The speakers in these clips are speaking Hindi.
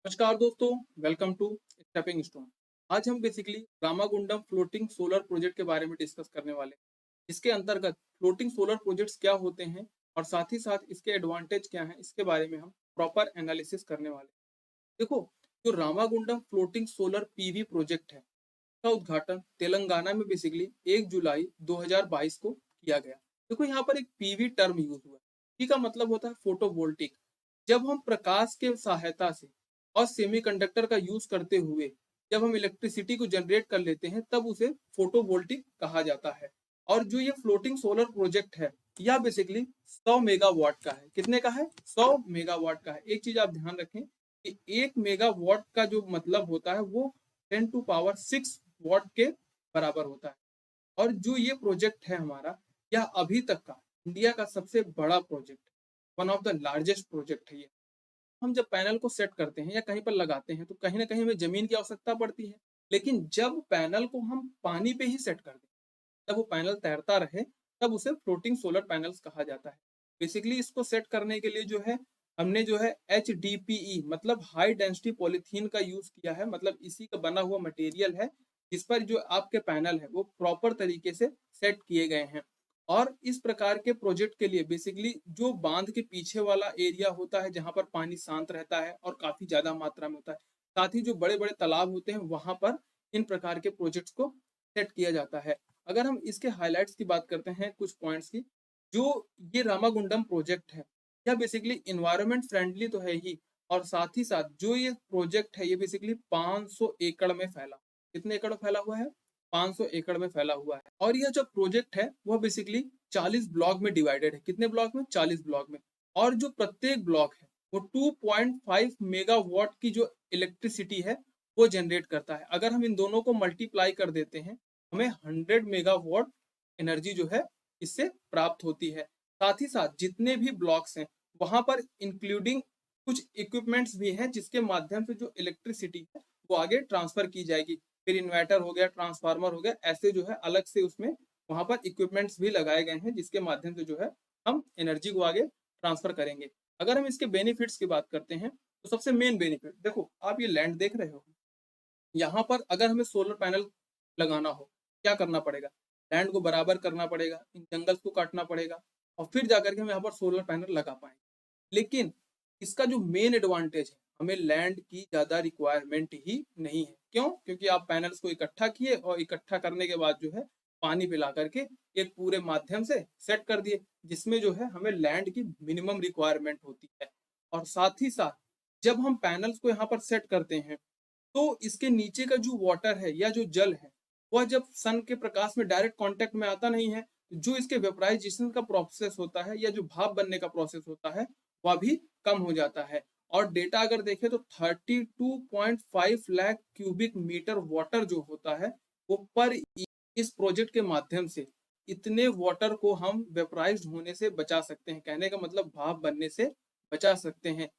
नमस्कार दोस्तों, वेलकम टू स्टेपिंग स्टोन। आज हम basically Ramagundam floating solar project के बारे में डिस्कस करने वाले हैं। इसके अंतर्गत फ्लोटिंग सोलर प्रोजेक्ट्स क्या होते हैं और साथ ही साथ इसके एडवांटेज क्या हैं, इसके बारे में हम प्रॉपर एनालिसिस करने वाले हैं। देखो, जो Ramagundam floating solar PV project है का उद्घाटन तेलंगाना में बेसिकली 1 जुलाई 2022 को किया गया। देखो, यहाँ पर एक पीवी टर्म यूज हुआ है। पी का मतलब होता है फोटोवोल्टिक। जब हम प्रकाश के सहायता से और सेमीकंडक्टर का यूज करते हुए जब हम इलेक्ट्रिसिटी को जनरेट कर लेते हैं, तब उसे फोटोवोल्टिक कहा जाता है। और जो ये फ्लोटिंग सोलर प्रोजेक्ट है, यह बेसिकली 100 मेगावाट का है। कितने का है? 100 मेगावाट का है। एक चीज आप ध्यान रखें कि 1 मेगावाट का जो मतलब होता है वो 10 to power 6 वॉट के बराबर होता है। और जो ये प्रोजेक्ट है हमारा, यह अभी तक का इंडिया का सबसे बड़ा project, one of the largest project है ये। हम जब पैनल को सेट करते हैं या कहीं पर लगाते हैं तो कहीं ना कहीं हमें जमीन की आवश्यकता पड़ती है। लेकिन जब पैनल को हम पानी पे ही सेट कर दें, जब वो पैनल तैरता रहे, तब उसे फ्लोटिंग सोलर पैनल्स कहा जाता है। बेसिकली इसको सेट करने के लिए जो है, हमने जो है HDPE मतलब हाई डेंसिटी पॉलीथीन का यूज किया है। मतलब इसी का बना हुआ मटेरियल है जिस पर जो आपके पैनल है वो प्रॉपर तरीके से सेट किए गए हैं। और इस प्रकार के प्रोजेक्ट के लिए बेसिकली जो बांध के पीछे वाला एरिया होता है जहां पर पानी शांत रहता है और काफी ज्यादा मात्रा में होता है, साथ ही जो बड़े बड़े तालाब होते हैं वहां पर इन प्रकार के प्रोजेक्ट्स को सेट किया जाता है। अगर हम इसके हाइलाइट्स की बात करते हैं, कुछ पॉइंट्स की, जो ये रामागुंडम प्रोजेक्ट है, यह बेसिकली इन्वायरमेंट फ्रेंडली तो है ही, और साथ ही साथ जो ये प्रोजेक्ट है ये बेसिकली 500 एकड़ में फैला। कितने एकड़ में फैला हुआ है? 500 एकड़ में फैला हुआ है। और यह जो प्रोजेक्ट है वह बेसिकली 40 ब्लॉक में डिवाइडेड है। कितने ब्लॉक में? 40 ब्लॉक में। और जो प्रत्येक ब्लॉक है वो 2.5 मेगावाट की जो इलेक्ट्रिसिटी है वो जनरेट करता है। अगर हम इन दोनों को मल्टीप्लाई कर देते हैं, हमें 100 मेगावाट एनर्जी जो है इससे प्राप्त होती है। साथ ही साथ जितने भी ब्लॉक्स हैं वहां पर इंक्लूडिंग कुछ इक्विपमेंट्स भी हैं जिसके माध्यम से जो इलेक्ट्रिसिटी है वो आगे ट्रांसफर की जाएगी। फिर इन्वर्टर हो गया, ट्रांसफार्मर हो गया, ऐसे जो है अलग से उसमें वहां पर इक्विपमेंट्स भी लगाए गए हैं जिसके माध्यम से जो है हम एनर्जी को आगे ट्रांसफर करेंगे। अगर हम इसके बेनिफिट्स की बात करते हैं तो सबसे मेन बेनिफिट देखो, आप ये लैंड देख रहे हो, यहाँ पर अगर हमें सोलर पैनल लगाना हो, क्या करना पड़ेगा? लैंड को बराबर करना पड़ेगा, इन जंगल्स को काटना पड़ेगा, और फिर जाकर के हम यहाँ पर सोलर पैनल लगा पाएंगे। लेकिन इसका जो मेन एडवांटेज है, हमें लैंड की ज्यादा रिक्वायरमेंट ही नहीं है। क्यों? क्योंकि आप पैनल्स को इकट्ठा किए और इकट्ठा करने के बाद जो है पानी पिला करके एक पूरे माध्यम से सेट कर दिए, जिसमें जो है हमें लैंड की मिनिमम रिक्वायरमेंट होती है। और साथ ही साथ जब हम पैनल्स को यहाँ पर सेट करते हैं तो इसके नीचे का जो वाटर है या जो जल है, वह जब सन के प्रकाश में डायरेक्ट कांटेक्ट में आता नहीं है, जो इसके वेपराइजेशन का प्रोसेस होता है या जो भाप बनने का प्रोसेस होता है वह भी कम हो जाता है। और डेटा अगर देखें तो 32.5 लाख क्यूबिक मीटर वाटर जो होता है वो पर इस प्रोजेक्ट के माध्यम से इतने वाटर को हम वेपराइज्ड होने से बचा सकते हैं। कहने का मतलब भाप बनने से बचा सकते हैं।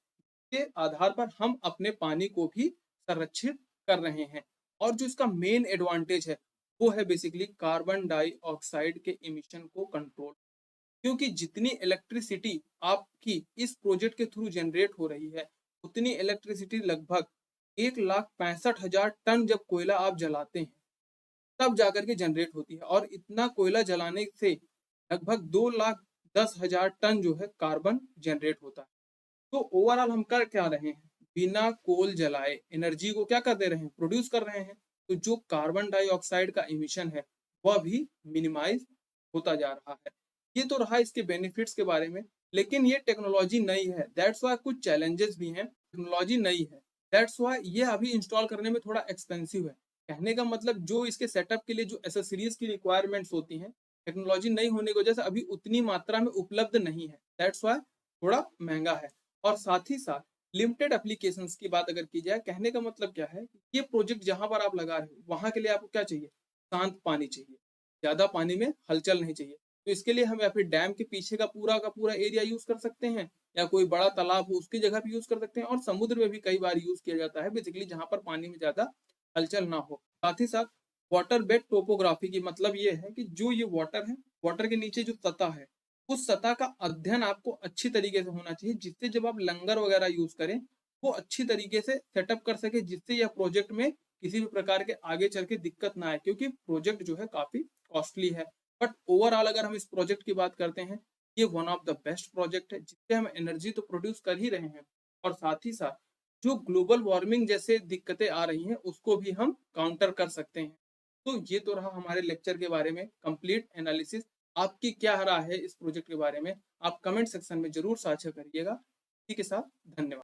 के आधार पर हम अपने पानी को भी संरक्षित कर रहे हैं। और जो इसका मेन एडवांटेज है वो है बेसिकली कार्बन डाइऑक्साइड के इमिशन को कंट्रोल। क्योंकि जितनी इलेक्ट्रिसिटी आपकी इस प्रोजेक्ट के थ्रू जनरेट हो रही है, उतनी इलेक्ट्रिसिटी लगभग 1,65,000 टन जब कोयला आप जलाते हैं तब जाकर के जनरेट होती है। और इतना कोयला जलाने से लगभग 2,10,000 टन जो है कार्बन जनरेट होता है। तो ओवरऑल हम कर क्या रहे हैं? बिना कोल जलाए एनर्जी को क्या कर दे रहे हैं? प्रोड्यूस कर रहे हैं। तो जो कार्बन डाइऑक्साइड का इमिशन है वह भी मिनिमाइज होता जा रहा है। ये तो रहा इसके बेनिफिट्स के बारे में। लेकिन ये टेक्नोलॉजी नई है, दैट्स वाई कुछ चैलेंजेस भी हैं। टेक्नोलॉजी नई है, दैट्स वाई ये अभी इंस्टॉल करने में थोड़ा एक्सपेंसिव है। कहने का मतलब जो इसके सेटअप के लिए जो एसेसरीज की रिक्वायरमेंट्स होती हैं, टेक्नोलॉजी नई होने की वजह से अभी उतनी मात्रा में उपलब्ध नहीं है, दैट्स वाई थोड़ा महंगा है। और साथ ही साथ लिमिटेड एप्लीकेशंस की बात अगर की जाए, कहने का मतलब क्या है, ये प्रोजेक्ट जहां पर आप लगा रहे हो वहां के लिए आपको क्या चाहिए? शांत पानी चाहिए, ज्यादा पानी में हलचल नहीं चाहिए। तो इसके लिए हम या फिर डैम के पीछे का पूरा एरिया यूज कर सकते हैं, या कोई बड़ा तालाब हो उसकी जगह भी यूज कर सकते हैं, और समुद्र में भी कई बार यूज किया जाता है बेसिकली जहां पर पानी में ज्यादा हलचल ना हो। साथ ही साथ वाटर बेड टोपोग्राफी की मतलब ये है कि जो ये वाटर है, वाटर के नीचे जो सतह है, उस सतह का अध्ययन आपको अच्छी तरीके से होना चाहिए, जिससे जब आप लंगर वगैरह यूज करें वो अच्छी तरीके से सेटअप कर सके, जिससे यह प्रोजेक्ट में किसी भी प्रकार के आगे चल के दिक्कत ना आए, क्योंकि प्रोजेक्ट जो है काफ़ी कॉस्टली है। बट ओवरऑल अगर हम इस प्रोजेक्ट की बात करते हैं, ये one of the best project है, जिससे हम एनर्जी तो प्रोड्यूस कर ही रहे हैं, और साथ ही साथ जो ग्लोबल वार्मिंग जैसे दिक्कतें आ रही हैं, उसको भी हम काउंटर कर सकते हैं। तो ये तो रहा हमारे लेक्चर के बारे में कंप्लीट एनालिसिस। आपकी क्या राय है इस प्रोजेक्ट के बारे में? आप कमेंट सेक्शन में ज़रूर साझा करिएगा। इसी के साथ धन्यवाद।